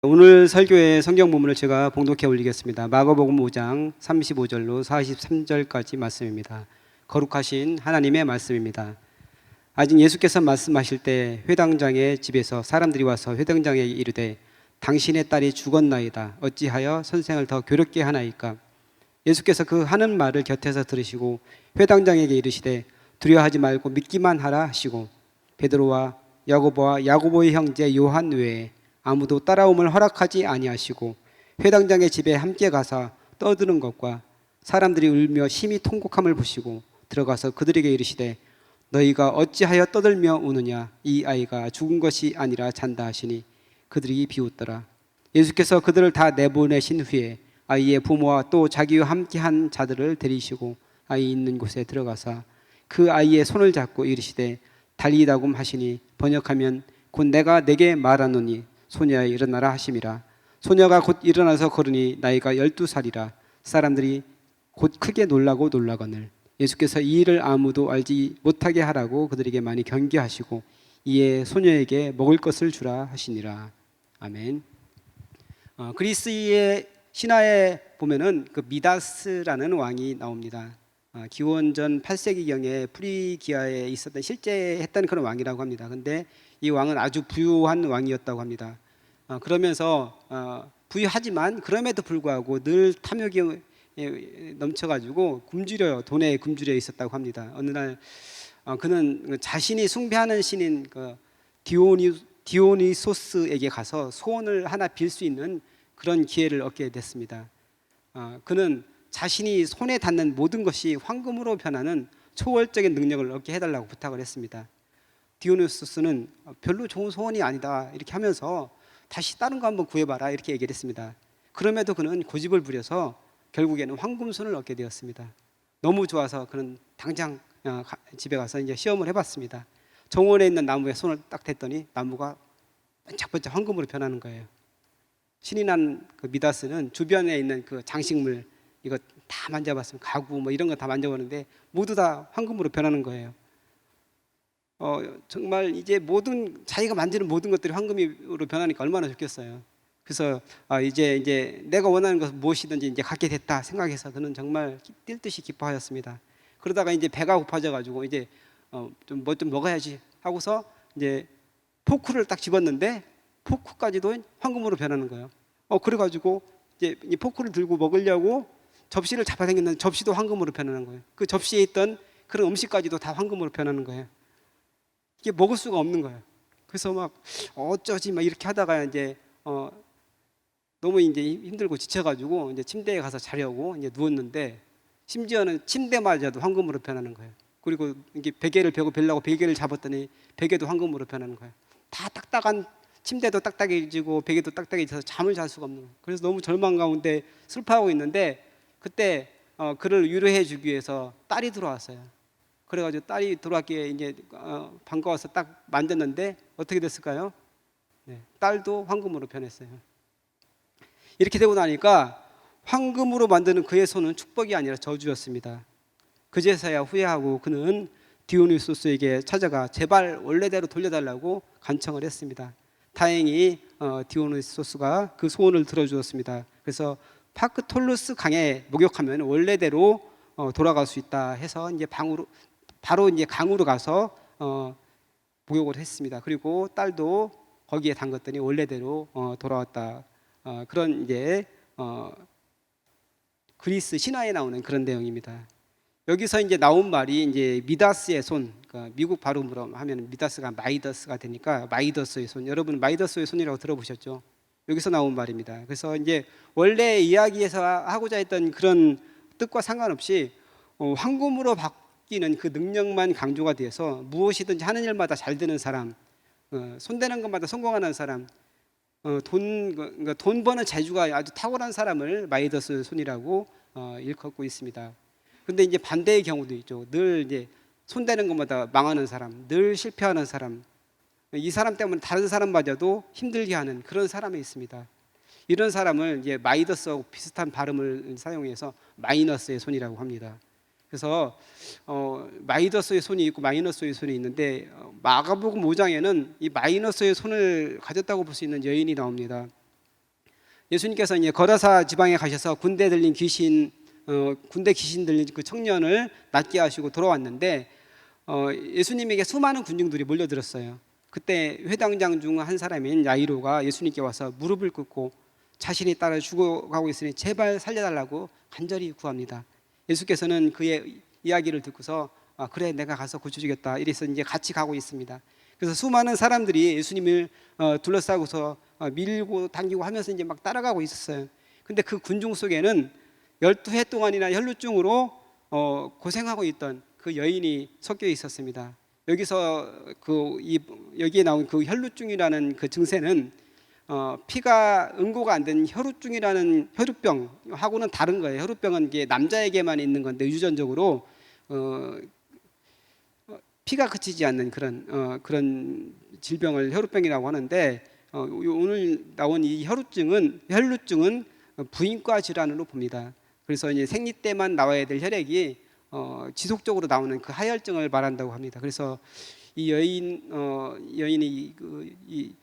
오늘 설교의 성경 본문을 제가 봉독해 올리겠습니다. 마가복음 5장 35절로 43절까지 말씀입니다. 거룩하신 하나님의 말씀입니다. 아직 예수께서 말씀하실 때 회당장의 집에서 사람들이 와서 회당장에 이르되 당신의 딸이 죽었나이다. 어찌하여 선생을 더 괴롭게 하나이까? 예수께서 그 하는 말을 곁에서 들으시고 회당장에게 이르시되 두려워하지 말고 믿기만 하라 하시고 베드로와 야고보와 야고보의 형제 요한 외에 아무도 따라옴을 허락하지 아니하시고 회당장의 집에 함께 가서 떠드는 것과 사람들이 울며 심히 통곡함을 보시고 들어가서 그들에게 이르시되 너희가 어찌하여 떠들며 우느냐? 이 아이가 죽은 것이 아니라 잔다 하시니 그들이 비웃더라. 예수께서 그들을 다 내보내신 후에 아이의 부모와 또 자기와 함께한 자들을 데리시고 아이 있는 곳에 들어가사 그 아이의 손을 잡고 이르시되 달리다굼 하시니 번역하면 곧 내가 내게 말하노니 소녀야 일어나라 하심이라. 소녀가 곧 일어나서 걸으니 나이가 12살이라. 사람들이 곧 크게 놀라고 놀라거늘 예수께서 이 일을 아무도 알지 못하게 하라고 그들에게 많이 경계하시고 이에 소녀에게 먹을 것을 주라 하시니라. 아멘. 그리스의 신화에 보면은 그 미다스라는 왕이 나옵니다. 기원전 8세기경에 프리기아에 있었던 실제 했던 그런 왕이라고 합니다. 근데 이 왕은 아주 부유한 왕이었다고 합니다. 그러면서 부유하지만 그럼에도 불구하고 늘 탐욕이 넘쳐가지고 돈에 굶주려 있었다고 합니다. 어느 날 그는 자신이 숭배하는 신인 그 디오니소스에게 가서 소원을 하나 빌 수 있는 그런 기회를 얻게 됐습니다. 그는 자신이 손에 닿는 모든 것이 황금으로 변하는 초월적인 능력을 얻게 해달라고 부탁을 했습니다. 디오니소스는 별로 좋은 소원이 아니다 이렇게 하면서 다시 다른 거 한번 구해봐라 이렇게 얘기를 했습니다. 그럼에도 그는 고집을 부려서 결국에는 황금손을 얻게 되었습니다. 너무 좋아서 그는 당장 집에 가서 이제 시험을 해봤습니다. 정원에 있는 나무에 손을 딱 댔더니 나무가 반짝반짝 황금으로 변하는 거예요. 신이 난 그 미다스는 주변에 있는 그 장식물 이거 다 만져봤으면 가구 뭐 이런 거 다 만져보는데 모두 다 황금으로 변하는 거예요. 정말 이제 자기가 만지는 모든 것들이 황금으로 변하니까 얼마나 좋겠어요. 그래서 이제 내가 원하는 것은 무엇이든지 이제 갖게 됐다 생각해서 그는 정말 뛸 듯이 기뻐하였습니다. 그러다가 이제 배가 고파져 가지고 이제 좀 먹어야지 하고서 이제 포크를 딱 집었는데 포크까지도 황금으로 변하는 거예요. 그래가지고 이제 이 포크를 들고 먹으려고 접시를 잡아당겼는데 접시도 황금으로 변하는 거예요. 그 접시에 있던 그런 음식까지도 다 황금으로 변하는 거예요. 이게 먹을 수가 없는 거예요. 그래서 막 어쩌지 막 이렇게 하다가 이제 너무 이제 힘들고 지쳐가지고 이제 침대에 가서 자려고 이제 누웠는데 심지어는 침대마저도 황금으로 변하는 거예요. 그리고 이게 베개를 베려고 베개를 잡았더니 베개도 황금으로 변하는 거예요. 다 딱딱한 침대도 딱딱해지고 베개도 딱딱해져서 잠을 잘 수가 없는 거예요. 그래서 너무 절망 가운데 슬퍼하고 있는데 그때 그를 위로해 주기 위해서 딸이 들어왔어요. 그래가지고 딸이 들어왔기에 이제 반가워서 딱 만졌는데 어떻게 됐을까요? 네, 딸도 황금으로 변했어요. 이렇게 되고 나니까 황금으로 만드는 그의 손은 축복이 아니라 저주였습니다. 그제서야 후회하고 그는 디오니소스에게 찾아가 제발 원래대로 돌려달라고 간청을 했습니다. 다행히 디오니소스가 그 소원을 들어주었습니다. 그래서 파크톨루스 강에 목욕하면 원래대로 돌아갈 수 있다 해서 이제 바로 이제 강으로 가서 목욕을 했습니다. 그리고 딸도 거기에 담갔더니 원래대로 돌아왔다. 그런 이제 그리스 신화에 나오는 그런 내용입니다. 여기서 이제 나온 말이 이제 미다스의 손, 그러니까 미국 발음으로 하면 미다스가 마이더스가 되니까 마이더스의 손. 여러분 마이더스의 손이라고 들어보셨죠? 여기서 나온 말입니다. 그래서 이제 원래 이야기에서 하고자 했던 그런 뜻과 상관없이 황금으로 바뀌는 그 능력만 강조가 돼서 무엇이든지 하는 일마다 잘 되는 사람, 손대는 것마다 성공하는 사람, 그러니까 돈 버는 재주가 아주 탁월한 사람을 마이더스 손이라고 일컫고 있습니다. 근데 이제 반대의 경우도 있죠. 늘 이제 손대는 것마다 망하는 사람, 늘 실패하는 사람, 이 사람 때문에 다른 사람마저도 힘들게 하는 그런 사람이 있습니다. 이런 사람을 이제 마이더스하고 비슷한 발음을 사용해서 마이너스의 손이라고 합니다. 그래서 마이더스의 손이 있고 마이너스의 손이 있는데 마가복음 5장에는 이 마이너스의 손을 가졌다고 볼 수 있는 여인이 나옵니다. 예수님께서 이제 거라사 지방에 가셔서 군대 귀신 들린 그 청년을 낫게 하시고 돌아왔는데 예수님에게 수많은 군중들이 몰려들었어요. 그때 회당장 중 한 사람인 야이로가 예수님께 와서 무릎을 꿇고 자신이 따라 죽어가고 있으니 제발 살려달라고 간절히 구합니다. 예수께서는 그의 이야기를 듣고서 그래 내가 가서 고쳐주겠다 이래서 이제 같이 가고 있습니다. 그래서 수많은 사람들이 예수님을 둘러싸고서 밀고 당기고 하면서 이제 막 따라가고 있었어요. 근데 그 군중 속에는 12해 동안이나 혈루증으로 고생하고 있던 그 여인이 섞여 있었습니다. 여기서 여기에 나온 그 혈루증이라는 그 증세는 피가 응고가 안 된 혈루증이라는 혈루병하고는 다른 거예요. 혈루병은 이게 남자에게만 있는 건데 유전적으로 피가 그치지 않는 그런 질병을 혈루병이라고 하는데 오늘 나온 이 혈루증은 부인과 질환으로 봅니다. 그래서 이제 생리 때만 나와야 될 혈액이 지속적으로 나오는 그 하혈증을 말한다고 합니다. 그래서 이 여인이 이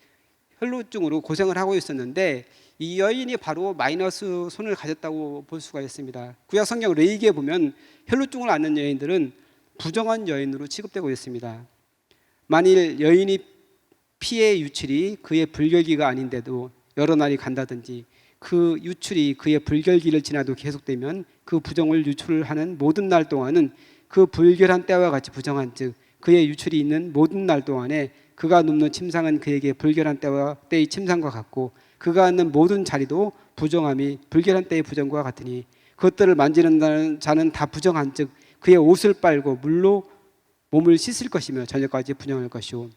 혈루증으로 고생을 하고 있었는데 이 여인이 바로 마이너스 손을 가졌다고 볼 수가 있습니다. 구약 성경 레위기에 보면 혈루증을 앓는 여인들은 부정한 여인으로 취급되고 있습니다. 만일 여인이 피의 유출이 그의 불결기가 아닌데도 여러 날이 간다든지 그 유출이 그의 불결기를 지나도 계속되면 그 부정을 유출하는 모든 날 동안은 그 불결한 때와 같이 부정한 즉 그의 유출이 있는 모든 날 동안에 그가 눕는 침상은 그에게 불결한 때의 침상과 같고 그가 앉는 모든 자리도 부정함이 불결한 때의 부정과 같으니 그것들을 만지는 자는 다 부정한 즉 그의 옷을 빨고 물로 몸을 씻을 것이며 저녁까지 분양할 것이오.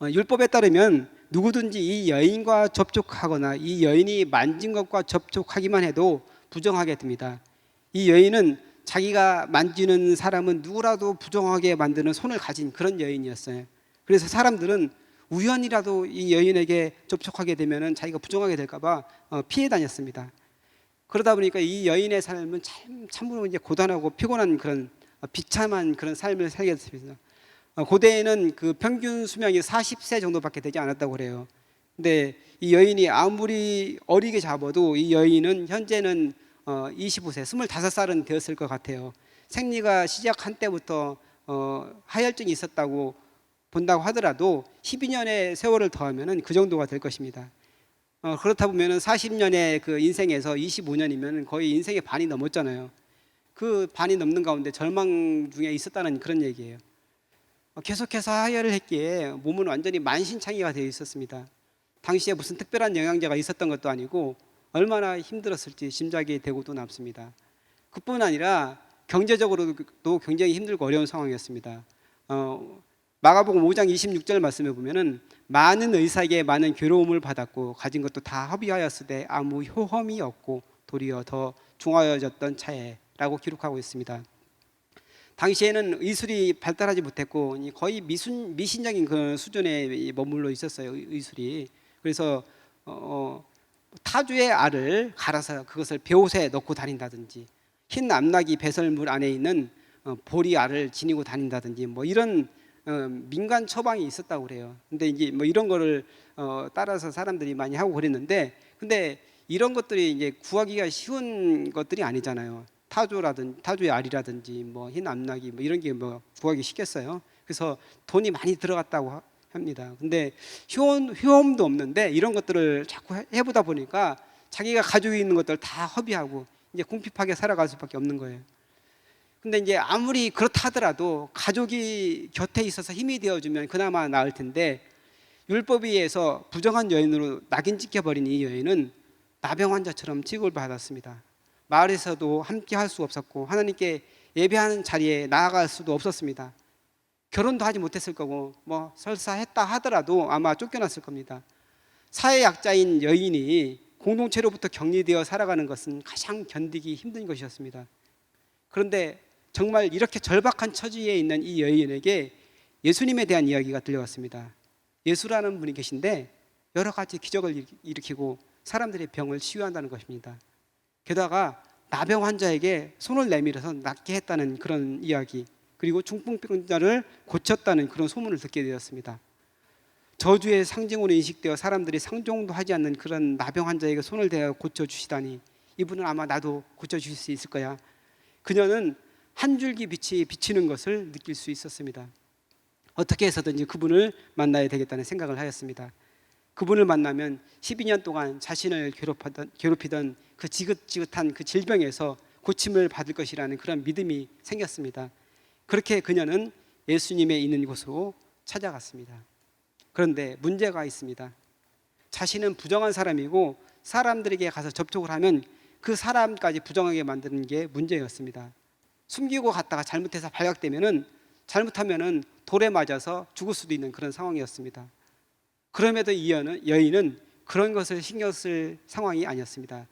율법에 따르면 누구든지 이 여인과 접촉하거나 이 여인이 만진 것과 접촉하기만 해도 부정하게 됩니다. 이 여인은 자기가 만지는 사람은 누구라도 부정하게 만드는 손을 가진 그런 여인이었어요. 그래서 사람들은 우연이라도 이 여인에게 접촉하게 되면 자기가 부정하게 될까봐 피해 다녔습니다. 그러다 보니까 이 여인의 삶은 참으로 이제 고단하고 피곤한 그런 비참한 그런 삶을 살게 됐습니다. 고대에는 그 평균 수명이 40세 정도밖에 되지 않았다고 그래요. 근데 이 여인이 아무리 어리게 잡아도 이 여인은 현재는 25세, 25살은 되었을 것 같아요. 생리가 시작한 때부터 하혈증이 있었다고 본다고 하더라도 12년의 세월을 더하면 그 정도가 될 것입니다. 그렇다 보면 40년의 그 인생에서 25년이면 거의 인생의 반이 넘었잖아요. 그 반이 넘는 가운데 절망 중에 있었다는 그런 얘기예요. 계속해서 하혈을 했기에 몸은 완전히 만신창이가 되어 있었습니다. 당시에 무슨 특별한 영양제가 있었던 것도 아니고 얼마나 힘들었을지 짐작이 되고도 남습니다. 그뿐 아니라 경제적으로도 굉장히 힘들고 어려운 상황이었습니다. 마가복음 5장 26절 말씀에 보면은 많은 의사에게 많은 괴로움을 받았고 가진 것도 다 허비하였으되 아무 효험이 없고 도리어 더 중하여졌던 차에라고 기록하고 있습니다. 당시에는 의술이 발달하지 못했고 거의 미신적인 그런 수준에 머물러 있었어요. 의술이. 그래서 타주의 알을 갈아서 그것을 벼옷에 넣고 다닌다든지 흰 암나기 배설물 안에 있는 보리 알을 지니고 다닌다든지 뭐 이런 민간 처방이 있었다고 그래요. 근데 이제 뭐 이런 거를 따라서 사람들이 많이 하고 그랬는데 근데 이런 것들이 이제 구하기가 쉬운 것들이 아니잖아요. 타조의 알이라든지 뭐 흰 암나기 뭐 이런 게 뭐 구하기 쉽겠어요. 그래서 돈이 많이 들어갔다고 합니다. 근데 효험도 없는데 이런 것들을 자꾸 해보다 보니까 자기가 가지고 있는 것들 다 허비하고 이제 궁핍하게 살아갈 수밖에 없는 거예요. 근데 이제 아무리 그렇다 하더라도 가족이 곁에 있어서 힘이 되어주면 그나마 나을 텐데 율법에 의해서 부정한 여인으로 낙인 찍혀버린 이 여인은 나병 환자처럼 취급을 받았습니다. 마을에서도 함께 할 수 없었고 하나님께 예배하는 자리에 나아갈 수도 없었습니다. 결혼도 하지 못했을 거고 뭐 설사 했다 하더라도 아마 쫓겨났을 겁니다. 사회 약자인 여인이 공동체로부터 격리되어 살아가는 것은 가장 견디기 힘든 것이었습니다. 그런데 정말 이렇게 절박한 처지에 있는 이 여인에게 예수님에 대한 이야기가 들려왔습니다. 예수라는 분이 계신데 여러 가지 기적을 일으키고 사람들의 병을 치유한다는 것입니다. 게다가 나병 환자에게 손을 내밀어서 낫게 했다는 그런 이야기, 그리고 중풍병자를 고쳤다는 그런 소문을 듣게 되었습니다. 저주의 상징으로 인식되어 사람들이 상종도 하지 않는 그런 나병 환자에게 손을 대어 고쳐주시다니, 이분은 아마 나도 고쳐주실 수 있을 거야. 그녀는 한 줄기 빛이 비치는 것을 느낄 수 있었습니다. 어떻게 해서든지 그분을 만나야 되겠다는 생각을 하였습니다. 그분을 만나면 12년 동안 자신을 괴롭히던 그 지긋지긋한 그 질병에서 고침을 받을 것이라는 그런 믿음이 생겼습니다. 그렇게 그녀는 예수님의 있는 곳으로 찾아갔습니다. 그런데 문제가 있습니다. 자신은 부정한 사람이고 사람들에게 가서 접촉을 하면 그 사람까지 부정하게 만드는 게 문제였습니다. 숨기고 갔다가 잘못해서 발각되면은, 잘못하면은 돌에 맞아서 죽을 수도 있는 그런 상황이었습니다. 그럼에도 이 여인은 그런 것을 신경 쓸 상황이 아니었습니다.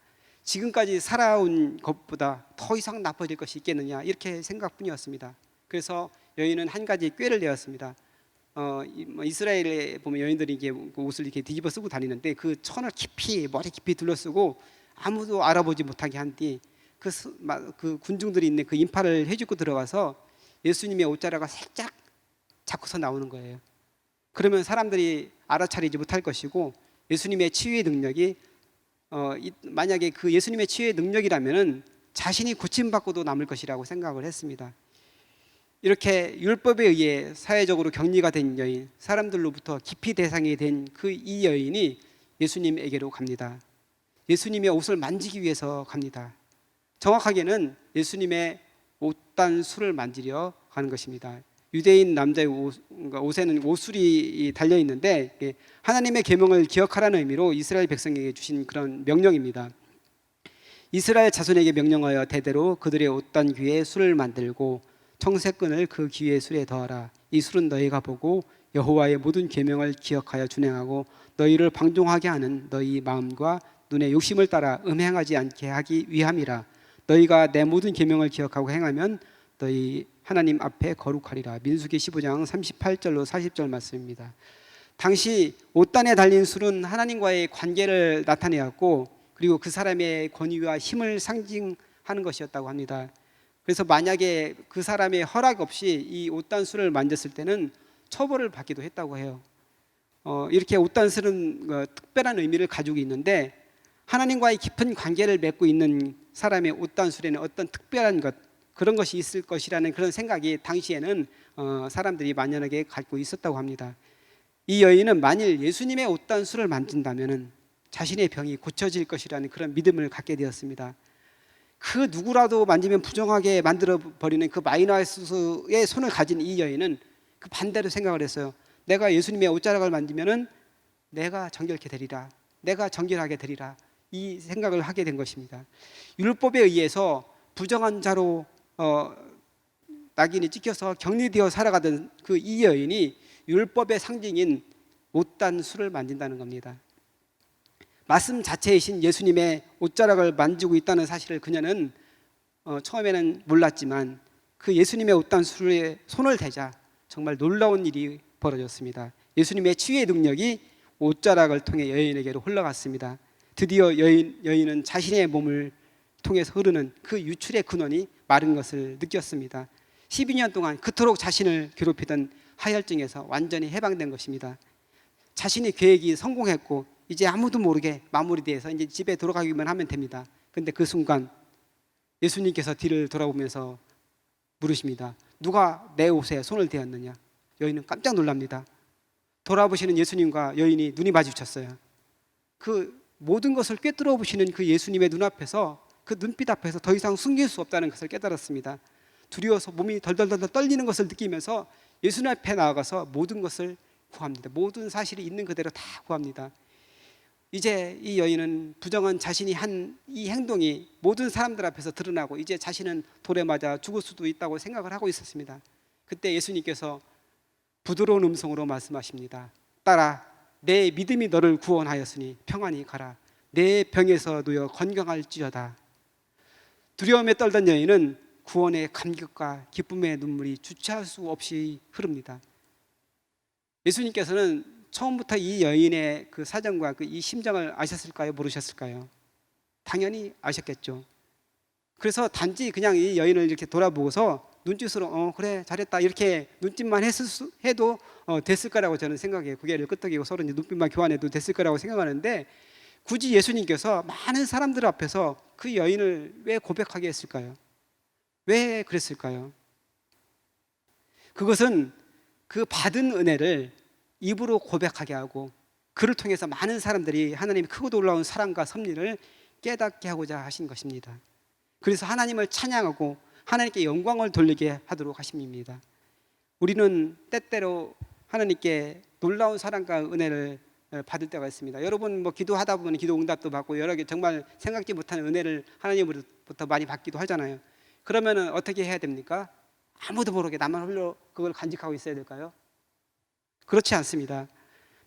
지금까지 살아온 것보다 더 이상 나빠질 것이 있겠느냐, 이렇게 생각뿐이었습니다. 그래서 여인은 한 가지 꾀를 내었습니다. 이스라엘에 보면 여인들이 이게 옷을 이렇게 뒤집어 쓰고 다니는데 그 천을 깊이, 머리 깊이 둘러쓰고 아무도 알아보지 못하게 한 뒤 그 군중들이 있는 그 인파를 해주고 들어가서 예수님의 옷자락을 살짝 잡고서 나오는 거예요. 그러면 사람들이 알아차리지 못할 것이고, 예수님의 치유의 능력이 만약에 그 예수님의 치유의 능력이라면은 자신이 고침받고도 남을 것이라고 생각을 했습니다. 이렇게 율법에 의해 사회적으로 격리가 된 여인, 사람들로부터 깊이 대상이 된 그 이 여인이 예수님에게로 갑니다. 예수님의 옷을 만지기 위해서 갑니다. 정확하게는 예수님의 옷단술을 만지려 가는 것입니다. 유대인 남자의 옷에는 옷술이 달려 있는데 하나님의 계명을 기억하라는 의미로 이스라엘 백성에게 주신 그런 명령입니다. 이스라엘 자손에게 명령하여 대대로 그들의 옷단 귀에 술을 만들고 청색끈을 그 귀에 술에 더하라. 이 술은 너희가 보고 여호와의 모든 계명을 기억하여 준행하고 너희를 방종하게 하는 너희 마음과 눈의 욕심을 따라 음행하지 않게 하기 위함이라. 너희가 내 모든 계명을 기억하고 행하면 너희 하나님 앞에 거룩하리라. 민수기 15장 38절로 40절 말씀입니다. 당시 옷단에 달린 술은 하나님과의 관계를 나타내었고, 그리고 그 사람의 권위와 힘을 상징하는 것이었다고 합니다. 그래서 만약에 그 사람의 허락 없이 이 옷단술을 만졌을 때는 처벌을 받기도 했다고 해요. 이렇게 옷단술은 특별한 의미를 가지고 있는데, 하나님과의 깊은 관계를 맺고 있는 사람의 옷단술에는 어떤 특별한 것, 그런 것이 있을 것이라는 그런 생각이 당시에는 사람들이 만연하게 갖고 있었다고 합니다. 이 여인은 만일 예수님의 옷단술을 만진다면 자신의 병이 고쳐질 것이라는 그런 믿음을 갖게 되었습니다. 그 누구라도 만지면 부정하게 만들어 버리는 그 마이너스의 손을 가진 이 여인은 그 반대로 생각을 했어요. 내가 예수님의 옷자락을 만지면은 내가 정결케 되리라, 내가 정결하게 되리라, 이 생각을 하게 된 것입니다. 율법에 의해서 부정한 자로 낙인이 찍혀서 격리되어 살아가던 그 이 여인이 율법의 상징인 옷단술을 만진다는 겁니다. 말씀 자체이신 예수님의 옷자락을 만지고 있다는 사실을 그녀는 처음에는 몰랐지만 그 예수님의 옷단술에 손을 대자 정말 놀라운 일이 벌어졌습니다. 예수님의 치유의 능력이 옷자락을 통해 여인에게로 흘러갔습니다. 드디어 여인은 자신의 몸을 통해서 흐르는 그 유출의 근원이 마른 것을 느꼈습니다. 12년 동안 그토록 자신을 괴롭히던 하혈증에서 완전히 해방된 것입니다. 자신의 계획이 성공했고 이제 아무도 모르게 마무리돼서 이제 집에 돌아가기만 하면 됩니다. 그런데 그 순간 예수님께서 뒤를 돌아보면서 물으십니다. 누가 내 옷에 손을 대었느냐? 여인은 깜짝 놀랍니다. 돌아보시는 예수님과 여인이 눈이 마주쳤어요. 그 모든 것을 꿰뚫어 보시는 그 예수님의 눈앞에서, 그 눈빛 앞에서 더 이상 숨길 수 없다는 것을 깨달았습니다. 두려워서 몸이 덜덜덜 떨리는 것을 느끼면서 예수님 앞에 나아가서 모든 것을 구합니다. 모든 사실이 있는 그대로 다 구합니다. 이제 이 여인은 부정한 자신이 한 이 행동이 모든 사람들 앞에서 드러나고 이제 자신은 돌에 맞아 죽을 수도 있다고 생각을 하고 있었습니다. 그때 예수님께서 부드러운 음성으로 말씀하십니다. 딸아, 내 믿음이 너를 구원하였으니 평안히 가라. 내 병에서 놓여 건강할지어다. 두려움에 떨던 여인은 구원의 감격과 기쁨의 눈물이 주체할 수 없이 흐릅니다. 예수님께서는 처음부터 이 여인의 그 사정과 그 이 심정을 아셨을까요? 모르셨을까요? 당연히 아셨겠죠. 그래서 단지 그냥 이 여인을 이렇게 돌아보고서 눈짓으로 그래 잘했다 이렇게 눈짓만 해도 됐을 거라고 저는 생각해요. 고개를 끄덕이고 서로 이제 눈빛만 교환해도 됐을 거라고 생각하는데 굳이 예수님께서 많은 사람들 앞에서 그 여인을 왜 고백하게 했을까요? 왜 그랬을까요? 그것은 그 받은 은혜를 입으로 고백하게 하고 그를 통해서 많은 사람들이 하나님의 크고 놀라운 사랑과 섭리를 깨닫게 하고자 하신 것입니다. 그래서 하나님을 찬양하고 하나님께 영광을 돌리게 하도록 하십니다. 우리는 때때로 하나님께 놀라운 사랑과 은혜를 받을 때가 있습니다. 여러분 뭐 기도하다 보면 기도 응답도 받고 여러 개 정말 생각지 못한 은혜를 하나님으로부터 많이 받기도 하잖아요. 그러면은 어떻게 해야 됩니까? 아무도 모르게 나만 홀로 그걸 간직하고 있어야 될까요? 그렇지 않습니다.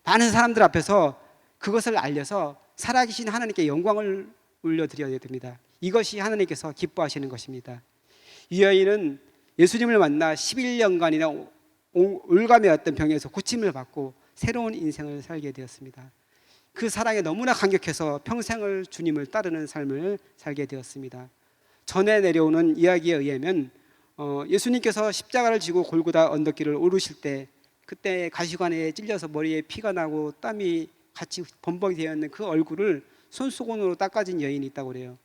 많은 사람들 앞에서 그것을 알려서 살아계신 하나님께 영광을 올려드려야 됩니다. 이것이 하나님께서 기뻐하시는 것입니다. 이 여인은 예수님을 만나 11년간이나 올가매었던 병에서 고침을 받고 새로운 인생을 살게 되었습니다. 그 사랑에 너무나 감격해서 평생을 주님을 따르는 삶을 살게 되었습니다. 전에 내려오는 이야기에 의하면 예수님께서 십자가를 지고 골고다 언덕길을 오르실 때 그때 가시관에 찔려서 머리에 피가 나고 땀이 같이 범벅이 되어 있는 그 얼굴을 손수건으로 닦아진 여인이 있다고 그래요.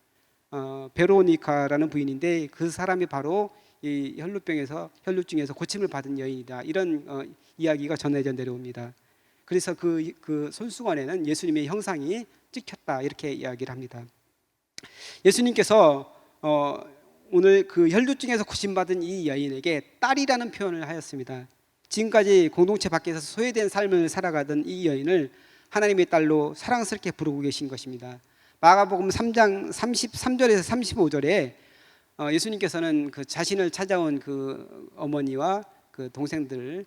베로니카라는 부인인데 그 사람이 바로 이 혈루증에서 고침을 받은 여인이다. 이런 이야기가 전해져 내려옵니다. 그래서 그 손수건에는 예수님의 형상이 찍혔다 이렇게 이야기를 합니다. 예수님께서 오늘 그 혈루증에서 고침받은 이 여인에게 딸이라는 표현을 하였습니다. 지금까지 공동체 밖에서 소외된 삶을 살아가던 이 여인을 하나님의 딸로 사랑스럽게 부르고 계신 것입니다. 마가복음 3장 33절에서 35절에 예수님께서는 그 자신을 찾아온 그 어머니와 그 동생들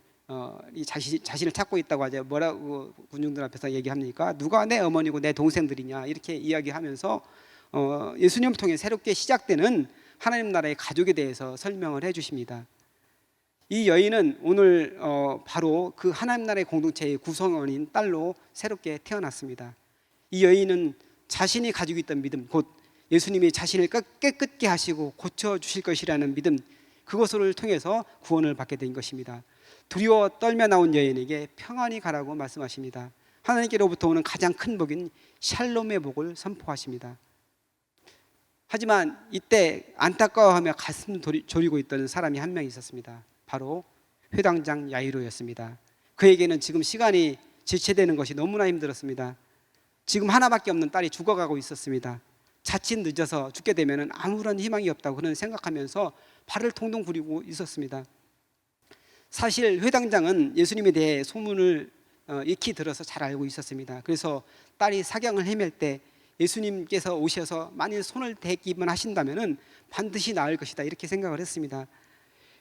이 자신을 찾고 있다고 하죠. 뭐라고 군중들 앞에서 얘기합니까? 누가 내 어머니고 내 동생들이냐 이렇게 이야기하면서 예수님을 통해 새롭게 시작되는 하나님 나라의 가족에 대해서 설명을 해주십니다. 이 여인은 오늘 바로 그 하나님 나라의 공동체의 구성원인 딸로 새롭게 태어났습니다. 이 여인은 자신이 가지고 있던 믿음, 곧 예수님이 자신을 깨끗게 하시고 고쳐주실 것이라는 믿음, 그것을 통해서 구원을 받게 된 것입니다. 두려워 떨며 나온 여인에게 평안히 가라고 말씀하십니다. 하나님께로부터 오는 가장 큰 복인 샬롬의 복을 선포하십니다. 하지만 이때 안타까워하며 가슴 졸이고 있던 사람이 한 명 있었습니다. 바로 회당장 야이로였습니다. 그에게는 지금 시간이 지체되는 것이 너무나 힘들었습니다. 지금 하나밖에 없는 딸이 죽어가고 있었습니다. 자칫 늦어서 죽게 되면 아무런 희망이 없다고 그는 생각하면서 발을 통통 구리고 있었습니다. 사실 회당장은 예수님에 대해 소문을 익히 들어서 잘 알고 있었습니다. 그래서 딸이 사경을 헤맬 때 예수님께서 오셔서 만일 손을 대기만 하신다면 반드시 나을 것이다 이렇게 생각을 했습니다.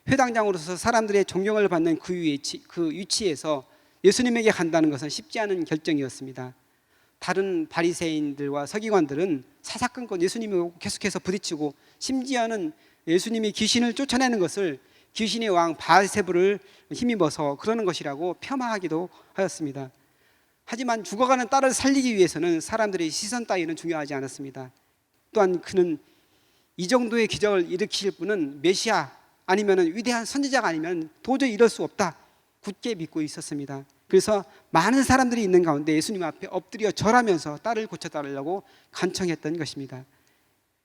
회당장으로서 사람들의 존경을 받는 그 위치에서 예수님에게 간다는 것은 쉽지 않은 결정이었습니다. 다른 바리새인들과 서기관들은 사사건건 예수님이 계속해서 부딪히고 심지어는 예수님이 귀신을 쫓아내는 것을 귀신의 왕 바알세불을 힘입어서 그러는 것이라고 폄하하기도 하였습니다. 하지만 죽어가는 딸을 살리기 위해서는 사람들의 시선 따위는 중요하지 않았습니다. 또한 그는 이 정도의 기적을 일으키실 분은 메시아 아니면 위대한 선지자가 아니면 도저히 이럴 수 없다 굳게 믿고 있었습니다. 그래서 많은 사람들이 있는 가운데 예수님 앞에 엎드려 절하면서 딸을 고쳐달라고 간청했던 것입니다.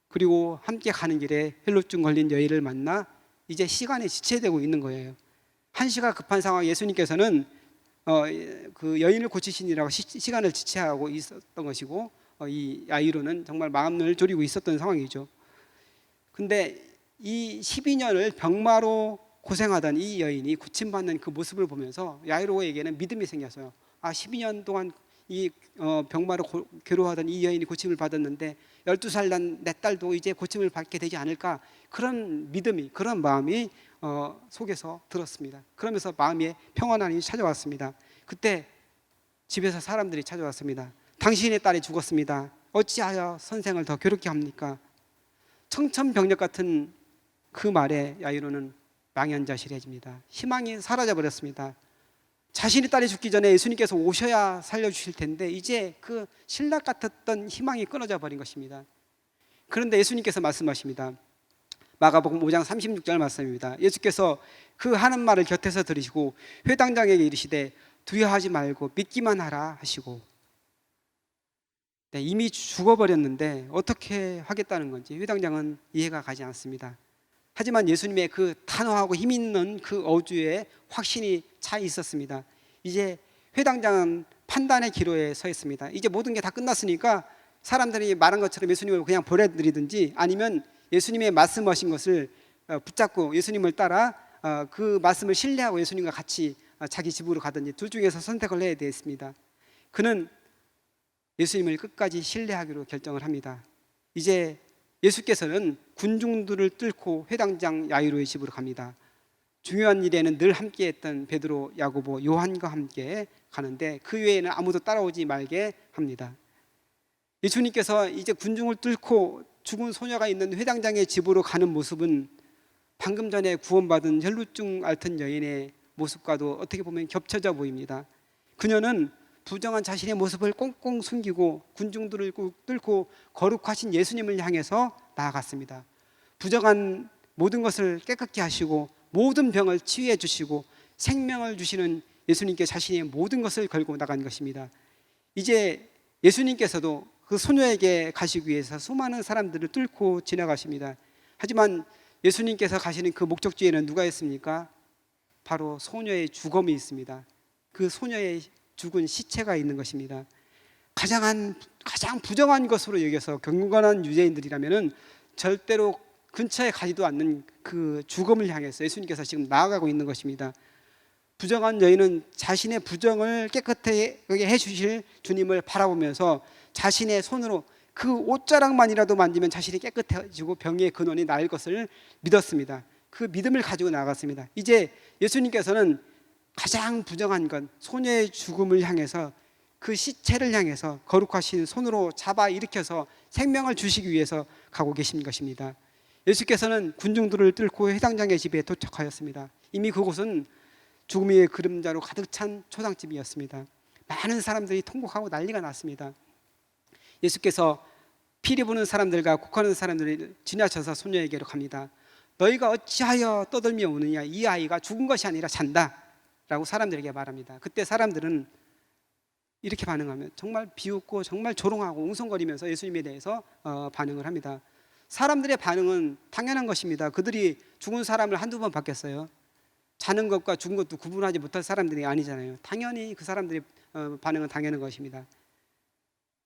그리고 함께 가는 길에 혈루증 걸린 여인을 만나 이제 시간이 지체되고 있는 거예요. 한시가 급한 상황 예수님께서는 그 여인을 고치시느라고 시간을 지체하고 있었던 것이고 이 야이로는 정말 마음을 졸이고 있었던 상황이죠. 근데 이 12년을 병마로 고생하던 이 여인이 고침받는 그 모습을 보면서 야이로에게는 믿음이 생겼어요. 12년 동안 이 병마로 괴로워하던 이 여인이 고침을 받았는데 12살 난 내 딸도 이제 고침을 받게 되지 않을까, 그런 믿음이, 그런 마음이 속에서 들었습니다. 그러면서 마음에 평안함이 찾아왔습니다. 그때 집에서 사람들이 찾아왔습니다. 당신의 딸이 죽었습니다. 어찌하여 선생을 더 괴롭게 합니까? 청천벽력 같은 그 말에 야이로는 망연자실해집니다. 희망이 사라져버렸습니다. 자신의 딸이 죽기 전에 예수님께서 오셔야 살려주실 텐데 이제 그 신락 같았던 희망이 끊어져 버린 것입니다. 그런데 예수님께서 말씀하십니다. 마가복음 5장 36절 말씀입니다. 예수께서 그 하는 말을 곁에서 들으시고 회당장에게 이르시되 두려워하지 말고 믿기만 하라 하시고, 네, 이미 죽어버렸는데 어떻게 하겠다는 건지 회당장은 이해가 가지 않습니다. 하지만 예수님의 그 단호하고 힘 있는 그 어주에 확신이 차 있었습니다. 이제 회당장은 판단의 기로에 서 있습니다. 이제 모든 게 다 끝났으니까 사람들이 말한 것처럼 예수님을 그냥 보내드리든지 아니면 예수님의 말씀하신 것을 붙잡고 예수님을 따라 그 말씀을 신뢰하고 예수님과 같이 자기 집으로 가든지 둘 중에서 선택을 해야 되겠습니다. 그는 예수님을 끝까지 신뢰하기로 결정을 합니다. 이제 예수께서는 군중들을 뚫고 회당장 야이로의 집으로 갑니다. 중요한 일에는 늘 함께했던 베드로, 야고보, 요한과 함께 가는데 그 외에는 아무도 따라오지 말게 합니다. 예수님께서 이제 군중을 뚫고 죽은 소녀가 있는 회당장의 집으로 가는 모습은 방금 전에 구원받은 혈루증 앓던 여인의 모습과도 어떻게 보면 겹쳐져 보입니다. 그녀는 부정한 자신의 모습을 꽁꽁 숨기고 군중들을 뚫고 거룩하신 예수님을 향해서 나아갔습니다. 부정한 모든 것을 깨끗게 하시고 모든 병을 치유해 주시고 생명을 주시는 예수님께 자신의 모든 것을 걸고 나간 것입니다. 이제 예수님께서도 그 소녀에게 가시기 위해서 수많은 사람들을 뚫고 지나가십니다. 하지만 예수님께서 가시는 그 목적지에는 누가 있습니까? 바로 소녀의 죽음이 있습니다. 그 소녀의 죽은 시체가 있는 것입니다. 가장 부정한 것으로 여겨서 경건한 유대인들이라면 절대로 근처에 가지도 않는 그 죽음을 향해서 예수님께서 지금 나아가고 있는 것입니다. 부정한 여인은 자신의 부정을 깨끗하게 해주실 주님을 바라보면서 자신의 손으로 그 옷자락만이라도 만지면 자신이 깨끗해지고 병의 근원이 나을 것을 믿었습니다. 그 믿음을 가지고 나아갔습니다. 이제 예수님께서는 가장 부정한 건 소녀의 죽음을 향해서 그 시체를 향해서 거룩하신 손으로 잡아 일으켜서 생명을 주시기 위해서 가고 계신 것입니다. 예수께서는 군중들을 뚫고 회당장의 집에 도착하였습니다. 이미 그곳은 죽음의 그림자로 가득 찬 초상집이었습니다. 많은 사람들이 통곡하고 난리가 났습니다. 예수께서 피리 부는 사람들과 곡하는 사람들이 지나쳐서 소녀에게로 갑니다. 너희가 어찌하여 떠들며 우느냐? 이 아이가 죽은 것이 아니라 잔다 라고 사람들에게 말합니다. 그때 사람들은 이렇게 반응하면 정말 비웃고 정말 조롱하고 웅성거리면서 예수님에 대해서 반응을 합니다. 사람들의 반응은 당연한 것입니다. 그들이 죽은 사람을 한두 번 봤겠어요? 자는 것과 죽은 것도 구분하지 못할 사람들이 아니잖아요. 당연히 그 사람들의 반응은 당연한 것입니다.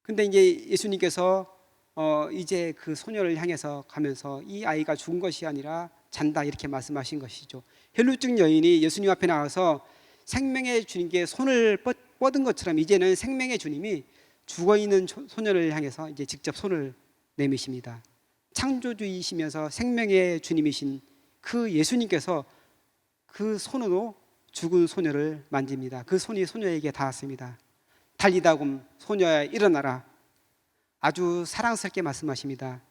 근데 이제 예수님께서 이제 그 소녀를 향해서 가면서 이 아이가 죽은 것이 아니라 잔다 이렇게 말씀하신 것이죠. 혈루증 여인이 예수님 앞에 나와서 생명의 주님께 손을 뻗은 것처럼 이제는 생명의 주님이 죽어있는 소녀를 향해서 이제 직접 손을 내미십니다. 창조주이시면서 생명의 주님이신 그 예수님께서 그 손으로 죽은 소녀를 만집니다. 그 손이 소녀에게 닿았습니다. 달리다굼 소녀야 일어나라. 아주 사랑스럽게 말씀하십니다.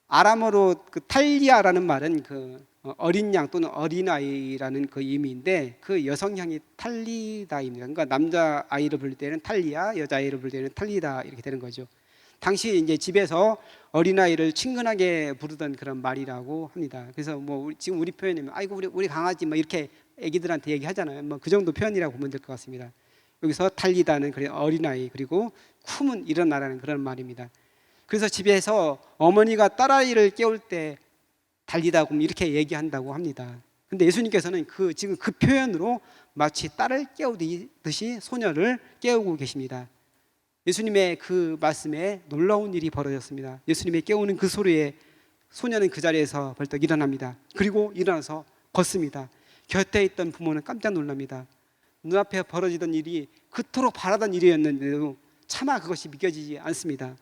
아람어로 그 탈리아라는 말은 그 어린 양 또는 어린아이라는 그 의미인데 그 여성향이 탈리다입니다. 그러니까 남자 아이를 부를 때는 탈리아, 여자 아이를 부를 때는 탈리다 이렇게 되는 거죠. 당시 이제 집에서 어린아이를 친근하게 부르던 그런 말이라고 합니다. 그래서 뭐 지금 우리 표현이면 아이고 우리 강아지 뭐 이렇게 애기들한테 얘기하잖아요. 뭐 그 정도 표현이라고 보면 될 것 같습니다. 여기서 달리다는 그런 어린아이, 그리고 쿰은 일어나라는 그런 말입니다. 그래서 집에서 어머니가 딸아이를 깨울 때 달리다굼 이렇게 얘기한다고 합니다. 근데 예수님께서는 지금 그 표현으로 마치 딸을 깨우듯이 소녀를 깨우고 계십니다. 예수님의 그 말씀에 놀라운 일이 벌어졌습니다. 예수님의 깨우는 그 소리에 소녀는 그 자리에서 벌떡 일어납니다. 그리고 일어나서 걷습니다. 곁에 있던 부모는 깜짝 놀랍니다. 눈앞에 벌어지던 일이 그토록 바라던 일이었는데도 차마 그것이 믿겨지지 않습니다.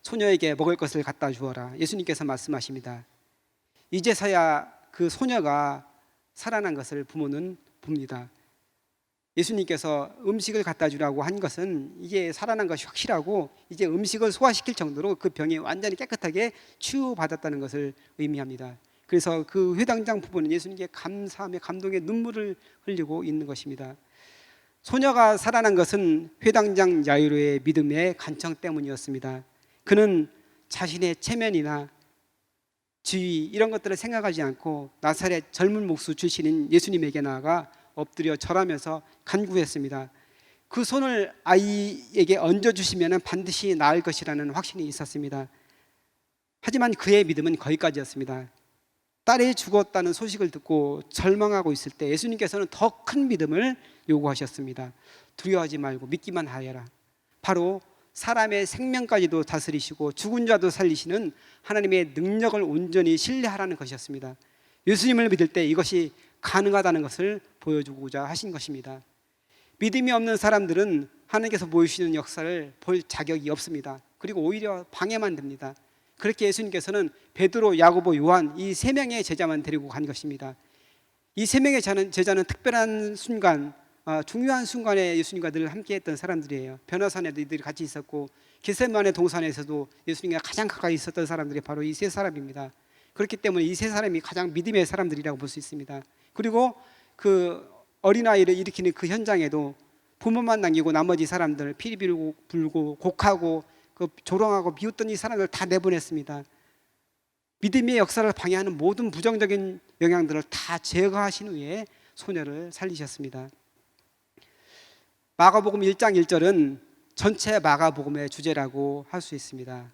소녀에게 먹을 것을 갖다 주어라. 예수님께서 말씀하십니다. 이제서야 그 소녀가 살아난 것을 부모는 봅니다. 예수님께서 음식을 갖다 주라고 한 것은 이게 살아난 것이 확실하고 이제 음식을 소화시킬 정도로 그 병이 완전히 깨끗하게 치유받았다는 것을 의미합니다. 그래서 그 회당장 부부는 예수님께 감사하며 감동의 눈물을 흘리고 있는 것입니다. 소녀가 살아난 것은 회당장 야이로의 믿음의 간청 때문이었습니다. 그는 자신의 체면이나 지위 이런 것들을 생각하지 않고 나사렛 젊은 목수 출신인 예수님에게 나아가 엎드려 절하면서 간구했습니다. 그 손을 아이에게 얹어주시면 반드시 나을 것이라는 확신이 있었습니다. 하지만 그의 믿음은 거기까지였습니다. 딸이 죽었다는 소식을 듣고 절망하고 있을 때 예수님께서는 더 큰 믿음을 요구하셨습니다. 두려워하지 말고 믿기만 하여라. 바로 사람의 생명까지도 다스리시고 죽은 자도 살리시는 하나님의 능력을 온전히 신뢰하라는 것이었습니다. 예수님을 믿을 때 이것이 가능하다는 것을 보여주고자 하신 것입니다. 믿음이 없는 사람들은 하나님께서 보여주시는 역사를 볼 자격이 없습니다. 그리고 오히려 방해만 됩니다. 그렇게 예수님께서는 베드로, 야고보, 요한 이 세 명의 제자만 데리고 간 것입니다. 이 세 명의 제자는 특별한 순간, 중요한 순간에 예수님과 늘 함께했던 사람들이에요. 변화산에도 이들이 같이 있었고 겟세마네 동산에서도 예수님과 가장 가까이 있었던 사람들이 바로 이 세 사람입니다. 그렇기 때문에 이 세 사람이 가장 믿음의 사람들이라고 볼 수 있습니다. 그리고 그 어린아이를 일으키는 그 현장에도 부모만 남기고 나머지 사람들 피리 불고 곡하고 그 조롱하고 비웃던 이 사람들 다 내보냈습니다. 믿음의 역사를 방해하는 모든 부정적인 영향들을 다 제거하신 후에 소녀를 살리셨습니다. 마가복음 1장 1절은 전체 마가복음의 주제라고 할 수 있습니다.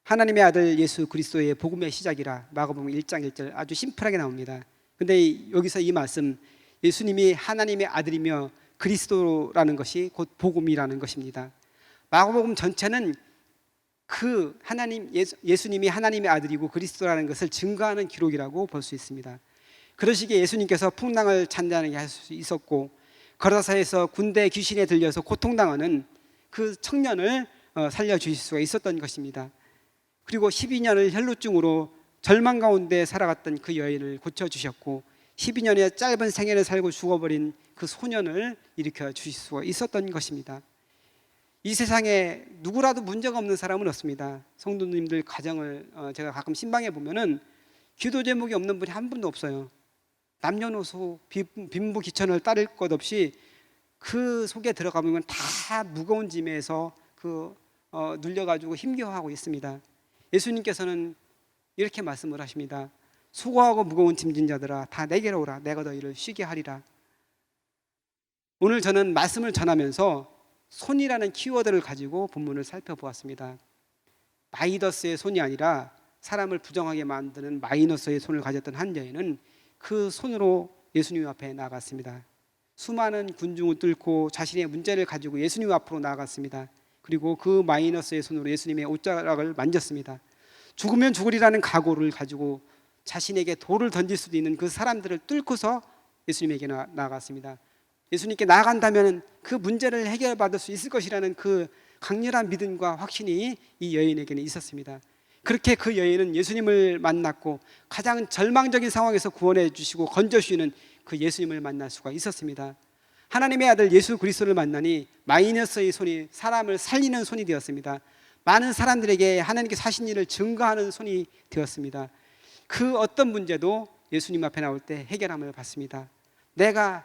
하나님의 아들 예수 그리스도의 복음의 시작이라 마가복음 1장 1절 아주 심플하게 나옵니다. 근데 여기서 이 말씀, 예수님이 하나님의 아들이며 그리스도라는 것이 곧 복음이라는 것입니다. 마가복음 전체는 그 예수님이 하나님의 아들이고 그리스도라는 것을 증거하는 기록이라고 볼 수 있습니다. 그러시기에 예수님께서 풍랑을 잔잔하게 할 수 있었고 거라사에서 군대 귀신에 들려서 고통당하는 그 청년을 살려주실 수가 있었던 것입니다. 그리고 12년을 혈루증으로 절망 가운데 살아갔던 그 여인을 고쳐주셨고 12년의 짧은 생애를 살고 죽어버린 그 소년을 일으켜 주실 수가 있었던 것입니다. 이 세상에 누구라도 문제가 없는 사람은 없습니다. 성도님들 가정을 제가 가끔 신방에 보면은 기도 제목이 없는 분이 한 분도 없어요. 남녀노소 빈부귀천을 따를 것 없이 그 속에 들어가보면 다 무거운 짐에서 눌려가지고 힘겨워하고 있습니다. 예수님께서는 이렇게 말씀을 하십니다. 수고하고 무거운 짐진 자들아 다 내게로 오라. 내가 너희를 쉬게 하리라. 오늘 저는 말씀을 전하면서 손이라는 키워드를 가지고 본문을 살펴보았습니다. 마이더스의 손이 아니라 사람을 부정하게 만드는 마이너스의 손을 가졌던 한 여인은 그 손으로 예수님 앞에 나아갔습니다. 수많은 군중을 뚫고 자신의 문제를 가지고 예수님 앞으로 나아갔습니다. 그리고 그 마이너스의 손으로 예수님의 옷자락을 만졌습니다. 죽으면 죽으리라는 각오를 가지고 자신에게 돌을 던질 수도 있는 그 사람들을 뚫고서 예수님에게 나아갔습니다. 예수님께 나아간다면 그 문제를 해결받을 수 있을 것이라는 그 강렬한 믿음과 확신이 이 여인에게는 있었습니다. 그렇게 그 여인은 예수님을 만났고 가장 절망적인 상황에서 구원해 주시고 건져 주시는 그 예수님을 만날 수가 있었습니다. 하나님의 아들 예수 그리스도를 만나니 마이너스의 손이 사람을 살리는 손이 되었습니다. 많은 사람들에게 하나님께서 하신 일을 증거하는 손이 되었습니다. 그 어떤 문제도 예수님 앞에 나올 때 해결함을 받습니다. 내가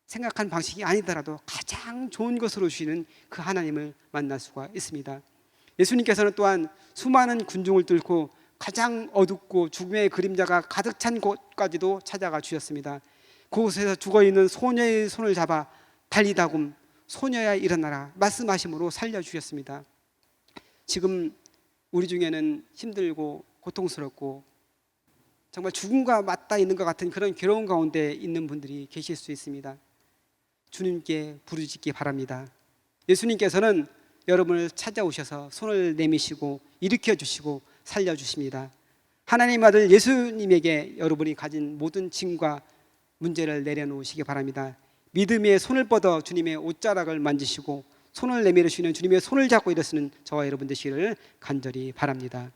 생각한 방식이 아니더라도 가장 좋은 것으로 주시는 그 하나님을 만날 수가 있습니다. 예수님께서는 또한 수많은 군중을 뚫고 가장 어둡고 죽음의 그림자가 가득 찬 곳까지도 찾아가 주셨습니다. 그곳에서 죽어있는 소녀의 손을 잡아 달리다굼 소녀야 일어나라 말씀하심으로 살려주셨습니다. 지금 우리 중에는 힘들고 고통스럽고 정말 죽음과 맞닿아 있는 것 같은 그런 괴로운 가운데 있는 분들이 계실 수 있습니다. 주님께 부르짖기 바랍니다. 예수님께서는 여러분을 찾아오셔서 손을 내미시고 일으켜 주시고 살려주십니다. 하나님 아들 예수님에게 여러분이 가진 모든 짐과 문제를 내려놓으시기 바랍니다. 믿음의 손을 뻗어 주님의 옷자락을 만지시고 손을 내밀으시는 주님의 손을 잡고 일어서는 저와 여러분 되시기를 간절히 바랍니다.